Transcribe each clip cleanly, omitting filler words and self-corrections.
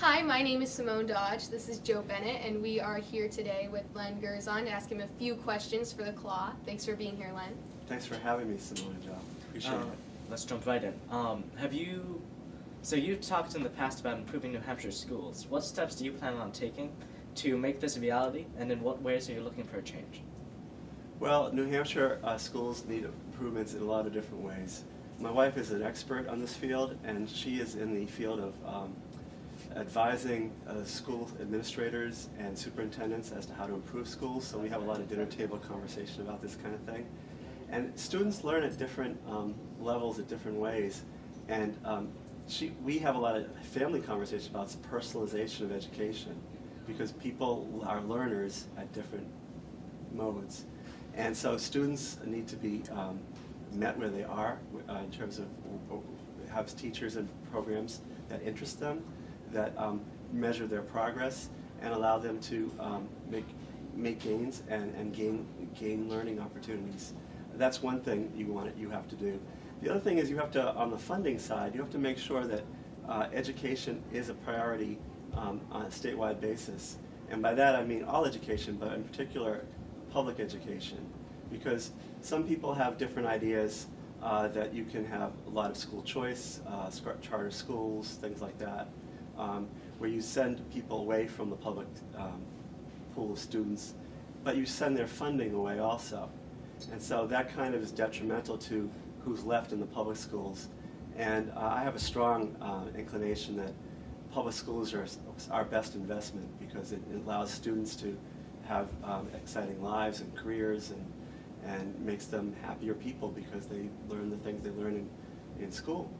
Hi, my name is Simone Dodge. This is Joe Bennett, and we are here today with Len Gerzon to ask him a few questions for the Claw. Thanks for being here, Len. Thanks for having me, Simone and Joe. Appreciate it. Let's jump right in. So you've talked in the past about improving New Hampshire schools. What steps do you plan on taking to make this a reality, and in what ways are you looking for a change? Well, New Hampshire schools need improvements in a lot of different ways. My wife is an expert on this field, and she is in the field of advising school administrators and superintendents as to how to improve schools, so we have a lot of dinner table conversation about this kind of thing. And students learn at different levels, at different ways, and we have a lot of family conversation about personalization of education, because people are learners at different modes. And so students need to be met where they are in terms of have teachers and programs that interest them, that measure their progress and allow them to make gains and gain learning opportunities. That's one thing you have to do. The other thing is you have to, on the funding side, you have to make sure that education is a priority on a statewide basis. And by that I mean all education, but in particular public education. Because some people have different ideas that you can have a lot of school choice, charter schools, things like that, where you send people away from the public pool of students, but you send their funding away also. And so that kind of is detrimental to who's left in the public schools. And I have a strong inclination that public schools are our best investment, because it allows students to have exciting lives and careers, and makes them happier people because they learn the things they learn in school.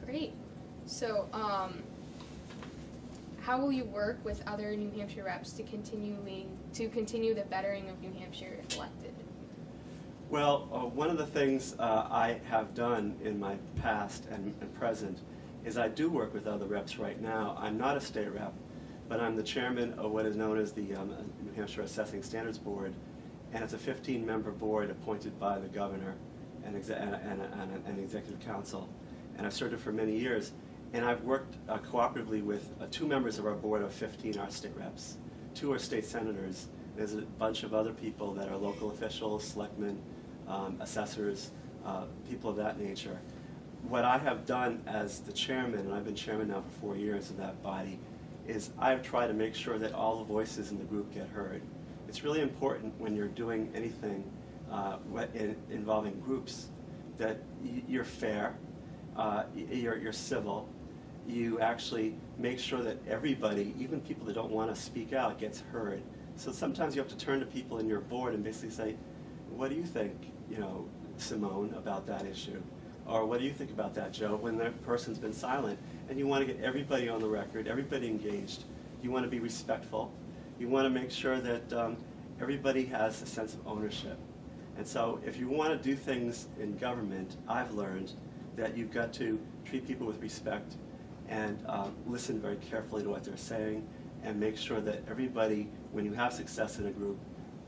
Great. So, how will you work with other New Hampshire reps to continue the bettering of New Hampshire if elected? Well, one of the things I have done in my past and present is I do work with other reps right now. I'm not a state rep, but I'm the chairman of what is known as the New Hampshire Assessing Standards Board, and it's a 15-member board appointed by the governor and an executive council. And I've served it for many years. And I've worked cooperatively with 2 members of our board of 15 are state reps. 2 are state senators. There's a bunch of other people that are local officials, selectmen, assessors, people of that nature. What I have done as the chairman, and I've been chairman now for 4 years of that body, is I've tried to make sure that all the voices in the group get heard. It's really important when you're doing anything involving groups that you're fair, you're civil, you actually make sure that everybody, even people that don't want to speak out, gets heard. So sometimes you have to turn to people in your board and basically say, what do you think, Simone, about that issue? Or what do you think about that, Joe, when the person's been silent? And you want to get everybody on the record, everybody engaged. You want to be respectful. You want to make sure that everybody has a sense of ownership. And so if you want to do things in government, I've learned that you've got to treat people with respect and listen very carefully to what they're saying, and make sure that everybody, when you have success in a group,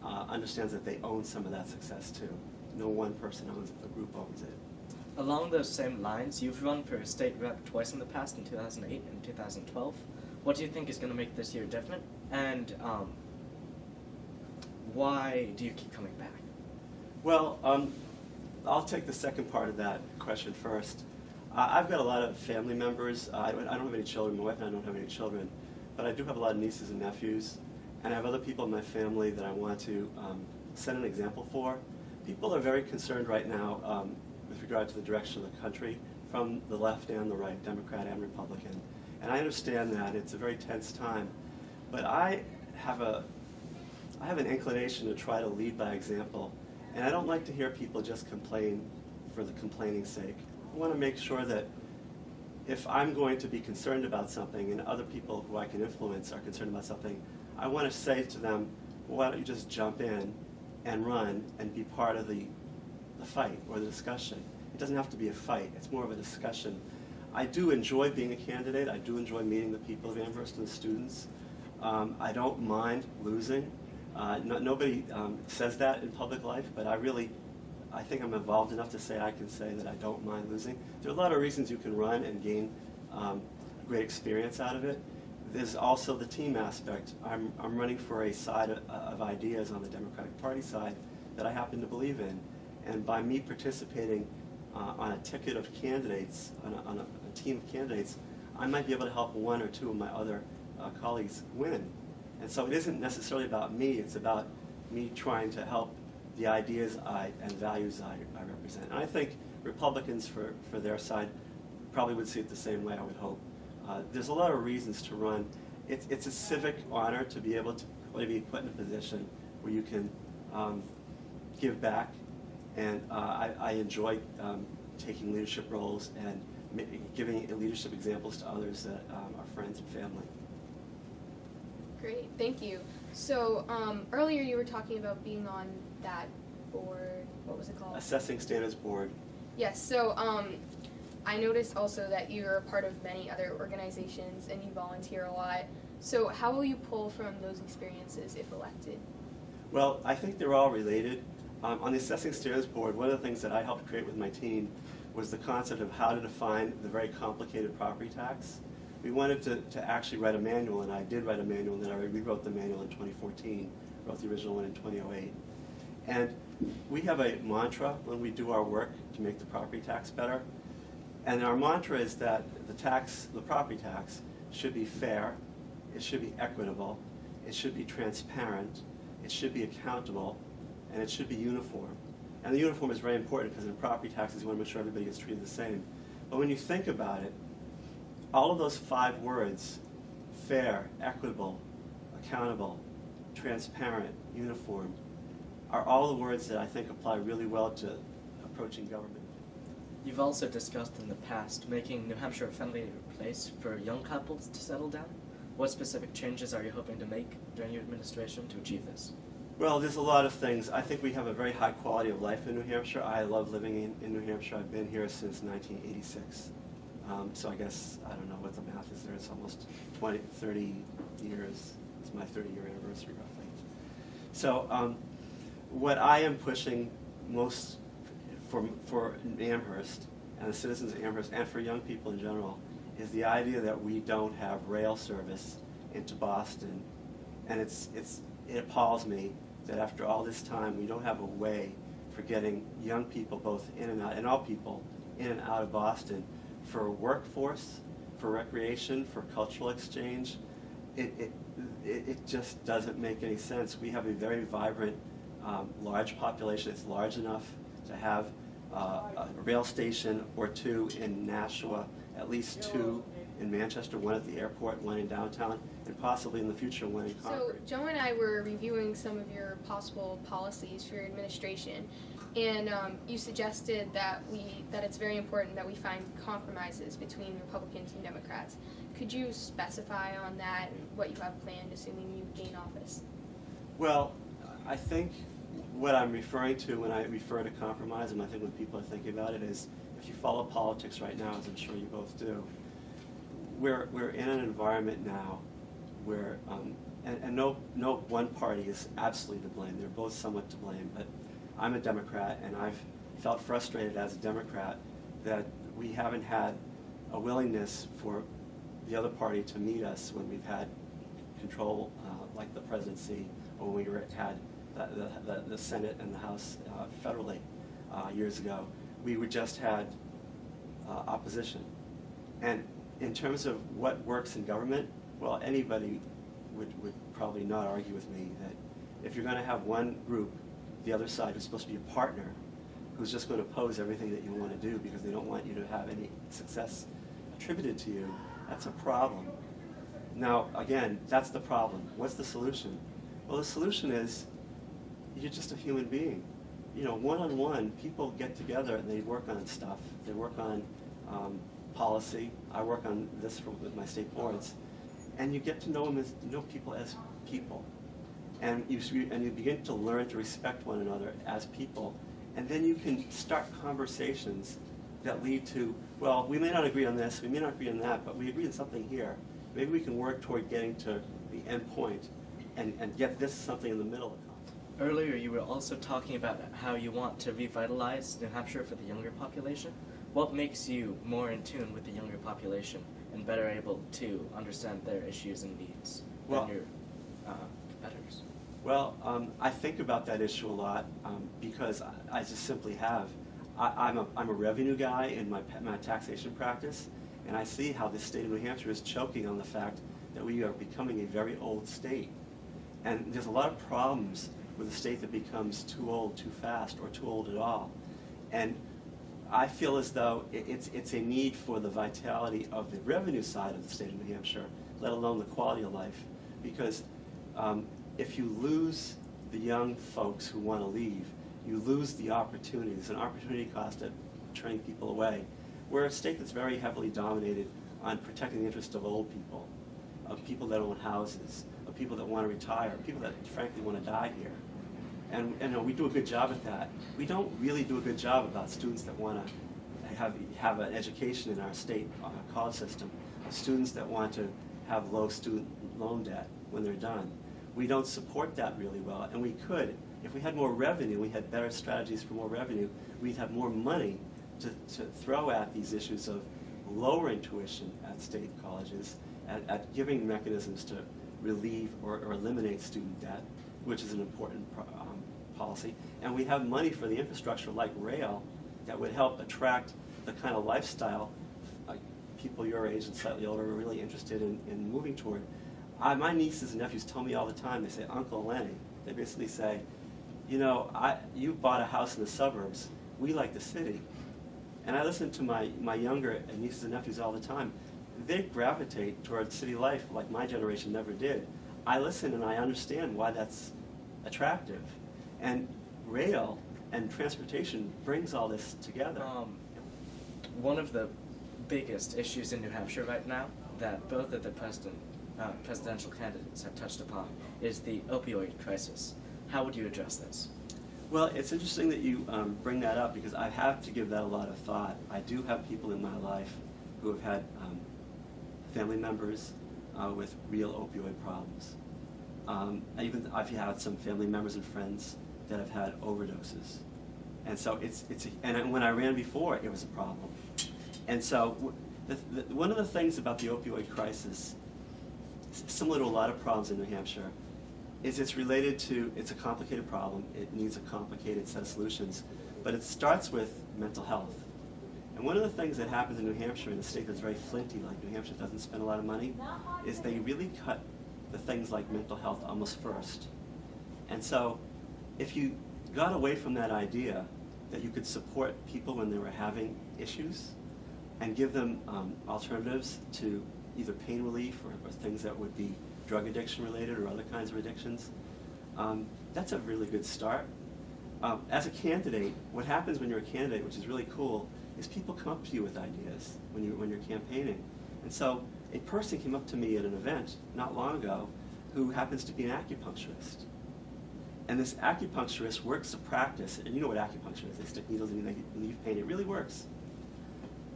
understands that they own some of that success too. No one person owns it, the group owns it. Along those same lines, you've run for a state rep twice in the past, in 2008 and 2012. What do you think is going to make this year different, and why do you keep coming back? Well, I'll take the second part of that question first. I've got a lot of family members. I don't have any children. My wife and I don't have any children, but I do have a lot of nieces and nephews, and I have other people in my family that I want to set an example for. People are very concerned right now with regard to the direction of the country, from the left and the right, Democrat and Republican. And I understand that. It's a very tense time. But I have an inclination to try to lead by example. And I don't like to hear people just complain for the complaining's sake. I want to make sure that if I'm going to be concerned about something and other people who I can influence are concerned about something, I want to say to them, well, why don't you just jump in and run and be part of the fight or the discussion. It doesn't have to be a fight. It's more of a discussion. I do enjoy being a candidate. I do enjoy meeting the people of Amherst and the students. I don't mind losing. Nobody says that in public life, but I think I'm involved enough to say I can say that I don't mind losing. There are a lot of reasons you can run and gain great experience out of it. There's also the team aspect. I'm running for a side of ideas on the Democratic Party side that I happen to believe in. And by me participating on a ticket of candidates, on a team of candidates, I might be able to help one or two of my other colleagues win. And so it isn't necessarily about me, it's about me trying to help the ideas and values I represent. And I think Republicans, for their side, probably would see it the same way, I would hope. There's a lot of reasons to run. It's a civic honor to be able to really be put in a position where you can give back, and I enjoy taking leadership roles and giving leadership examples to others that are friends and family. Great, thank you. So earlier you were talking about being on that board. What was it called? Assessing Standards Board. Yes. So I noticed also that you're a part of many other organizations and you volunteer a lot. So how will you pull from those experiences if elected? Well, I think they're all related. On the Assessing Standards Board, one of the things that I helped create with my team was the concept of how to define the very complicated property tax. We wanted to actually write a manual, and I did write a manual, and then I rewrote the manual in 2014, wrote the original one in 2008. And we have a mantra when we do our work to make the property tax better. And our mantra is that the property tax, should be fair, it should be equitable, it should be transparent, it should be accountable, and it should be uniform. And the uniform is very important because in property taxes you want to make sure everybody gets treated the same. But when you think about it, all of those 5 words, fair, equitable, accountable, transparent, uniform, are all the words that I think apply really well to approaching government. You've also discussed in the past making New Hampshire a friendly place for young couples to settle down. What specific changes are you hoping to make during your administration to achieve this? Well, there's a lot of things. I think we have a very high quality of life in New Hampshire. I love living in New Hampshire. I've been here since 1986. So I guess, I don't know what the math is there. It's almost 30 years. It's my 30-year anniversary, roughly. So what I am pushing most for Amherst and the citizens of Amherst and for young people in general is the idea that we don't have rail service into Boston. And it appalls me that after all this time we don't have a way for getting young people both in and out, and all people in and out of Boston for workforce, for recreation, for cultural exchange. It just doesn't make any sense. We have a very vibrant, large population. It's large enough to have a rail station or 2 in Nashua, at least 2 in Manchester, 1 at the airport, 1 in downtown, and possibly in the future 1 in Concord. So Joe and I were reviewing some of your possible policies for your administration, and you suggested that it's very important that we find compromises between Republicans and Democrats. Could you specify on that and what you have planned, assuming you gain office? Well, I think what I'm referring to when I refer to compromise, and I think when people are thinking about it, is if you follow politics right now, as I'm sure you both do, we're in an environment now where, and no one party is absolutely to blame. They're both somewhat to blame, but I'm a Democrat, and I've felt frustrated as a Democrat that we haven't had a willingness for the other party to meet us when we've had control, like the presidency, or when we had the Senate and the House federally years ago. We just had opposition. And in terms of what works in government, well, anybody would probably not argue with me that if you're going to have one group, the other side, who's supposed to be a partner, who's just going to oppose everything that you want to do because they don't want you to have any success attributed to you, that's a problem. Now, again, that's the problem. What's the solution? Well, the solution is you're just a human being. You know, one-on-one, people get together and they work on stuff. They work on policy. I work on this with my state boards. And you get to know people as people. And you begin to learn to respect one another as people. And then you can start conversations that lead to, well, we may not agree on this, we may not agree on that, but we agree on something here. Maybe we can work toward getting to the end point and get this something in the middle. Earlier, you were also talking about how you want to revitalize New Hampshire for the younger population. What makes you more in tune with the younger population, and better able to understand their issues and needs Well- than your competitors? Well, I think about that issue a lot because I just simply have. I'm a revenue guy in my taxation practice, and I see how the state of New Hampshire is choking on the fact that we are becoming a very old state. And there's a lot of problems with a state that becomes too old too fast or too old at all. And I feel as though it's a need for the vitality of the revenue side of the state of New Hampshire, let alone the quality of life. Because if you lose the young folks who want to leave, you lose the opportunities, an opportunity cost of turning people away. We're a state that's very heavily dominated on protecting the interests of old people, of people that own houses, of people that want to retire, people that frankly want to die here. And we do a good job at that. We don't really do a good job about students that want to have an education in our state college system, of students that want to have low student loan debt when they're done. We don't support that really well, and we could. If we had more revenue, we had better strategies for more revenue, we'd have more money to throw at these issues of lowering tuition at state colleges, at giving mechanisms to relieve or eliminate student debt, which is an important policy. And we have money for the infrastructure like rail that would help attract the kind of lifestyle people your age and slightly older are really interested in moving toward. My nieces and nephews tell me all the time, they say, Uncle Lenny. They basically say, you know, you bought a house in the suburbs. We like the city. And I listen to my younger nieces and nephews all the time. They gravitate toward city life like my generation never did. I listen and I understand why that's attractive. And rail and transportation brings all this together. One of the biggest issues in New Hampshire right now that both of the presidential candidates have touched upon is the opioid crisis. How would you address this? Well, it's interesting that you bring that up because I have to give that a lot of thought. I do have people in my life who have had family members with real opioid problems. I've had some family members and friends that have had overdoses. And so and when I ran before, it was a problem. And so one of the things about the opioid crisis, similar to a lot of problems in New Hampshire, is it's a complicated problem. It needs a complicated set of solutions. But it starts with mental health. And one of the things that happens in New Hampshire, in a state that's very flinty, like New Hampshire doesn't spend a lot of money, is they really cut the things like mental health almost first. And so if you got away from that idea that you could support people when they were having issues and give them alternatives to either pain relief or things that would be drug addiction related or other kinds of addictions, that's a really good start. As a candidate, what happens when you're a candidate, which is really cool, is people come up to you with ideas when you're campaigning. And so a person came up to me at an event not long ago who happens to be an acupuncturist. And this acupuncturist works a practice, and you know what acupuncture is, they stick needles in you, they relieve pain, it really works.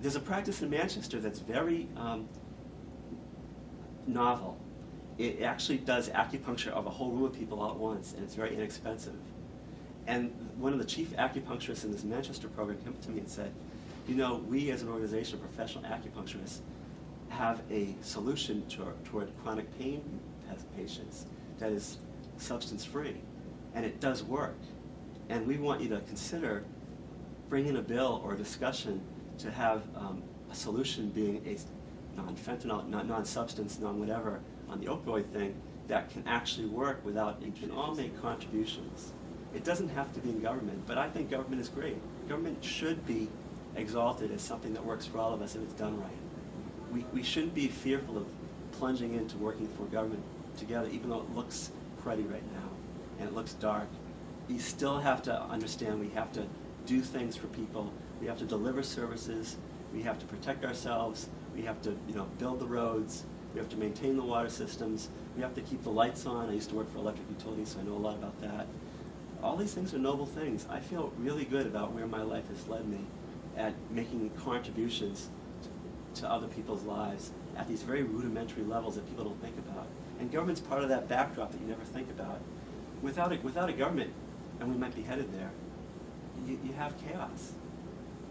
There's a practice in Manchester that's very novel. It actually does acupuncture of a whole room of people all at once, and it's very inexpensive. And one of the chief acupuncturists in this Manchester program came up to me and said, you know, we as an organization of professional acupuncturists have a solution toward chronic pain patients that is substance-free, and it does work. And we want you to consider bringing a bill or a discussion to have a solution being a non-fentanyl, non-substance, non-whatever on the opioid thing that can actually work without, you can all make contributions. It doesn't have to be in government, but I think government is great. Government should be exalted as something that works for all of us if it's done right. We shouldn't be fearful of plunging into working for government together, even though it looks cruddy right now and it looks dark. You still have to understand we have to do things for people. We have to deliver services. We have to protect ourselves. We have to, build the roads. We have to maintain the water systems. We have to keep the lights on. I used to work for electric utilities, so I know a lot about that. All these things are noble things. I feel really good about where my life has led me at making contributions to other people's lives at these very rudimentary levels that people don't think about. And government's part of that backdrop that you never think about. Without a government, and we might be headed there, you have chaos.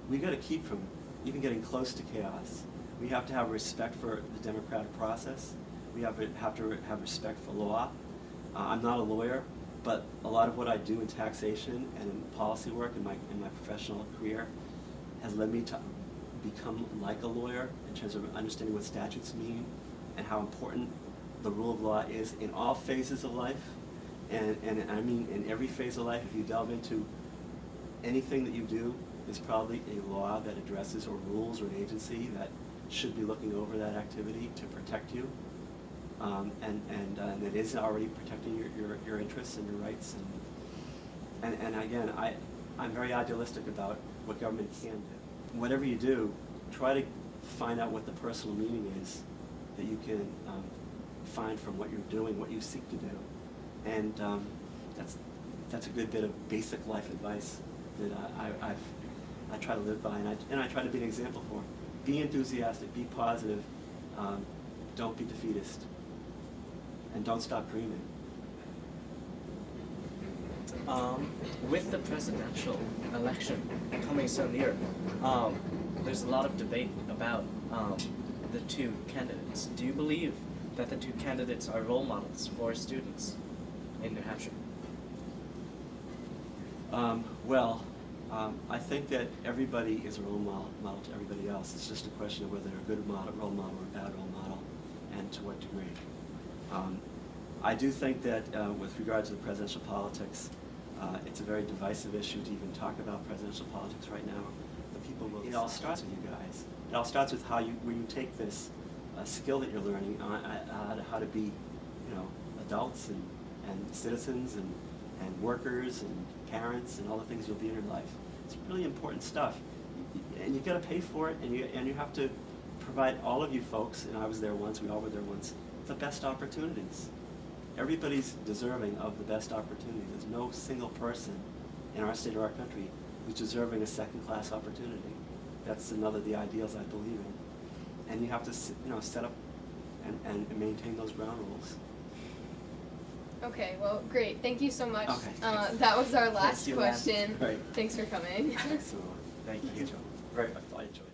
We've got to keep from even getting close to chaos. We have to have respect for the democratic process. We have to have respect for law. I'm not a lawyer, but a lot of what I do in taxation and in policy work in my professional career has led me to become like a lawyer in terms of understanding what statutes mean and how important the rule of law is in all phases of life. And I mean in every phase of life. If you delve into anything that you do, there's probably a law that addresses or rules or an agency that should be looking over that activity to protect you. And it is already protecting your interests and your rights. And again, I'm very idealistic about what government can do. Whatever you do, try to find out what the personal meaning is that you can find from what you're doing, what you seek to do. And that's a good bit of basic life advice that I try to live by, and I try to be an example for. Be enthusiastic, be positive, don't be defeatist, and don't stop dreaming. With the presidential election coming so near, there's a lot of debate about the two candidates. Do you believe that the two candidates are role models for students in New Hampshire? I think that everybody is a role model to everybody else. It's just a question of whether they're a good role model or a bad role model, and to what degree. I do think that with regard to the presidential politics, it's a very divisive issue to even talk about presidential politics right now. The people will. It all starts with you guys. It all starts with where you take this skill that you're learning how to be, adults and citizens and workers and parents and all the things you'll be in your life. It's really important stuff, and you've got to pay for it, and you have to provide all of you folks, and I was there once, we all were there once, the best opportunities. Everybody's deserving of the best opportunity. There's no single person in our state or our country who's deserving a second-class opportunity. That's another of the ideals I believe in. And you have to, set up and maintain those ground rules. Okay, well, great. Thank you so much. Okay. That was our last Thanks, question. Great. Thanks for coming. Excellent. Thank you. Very much. I enjoyed it.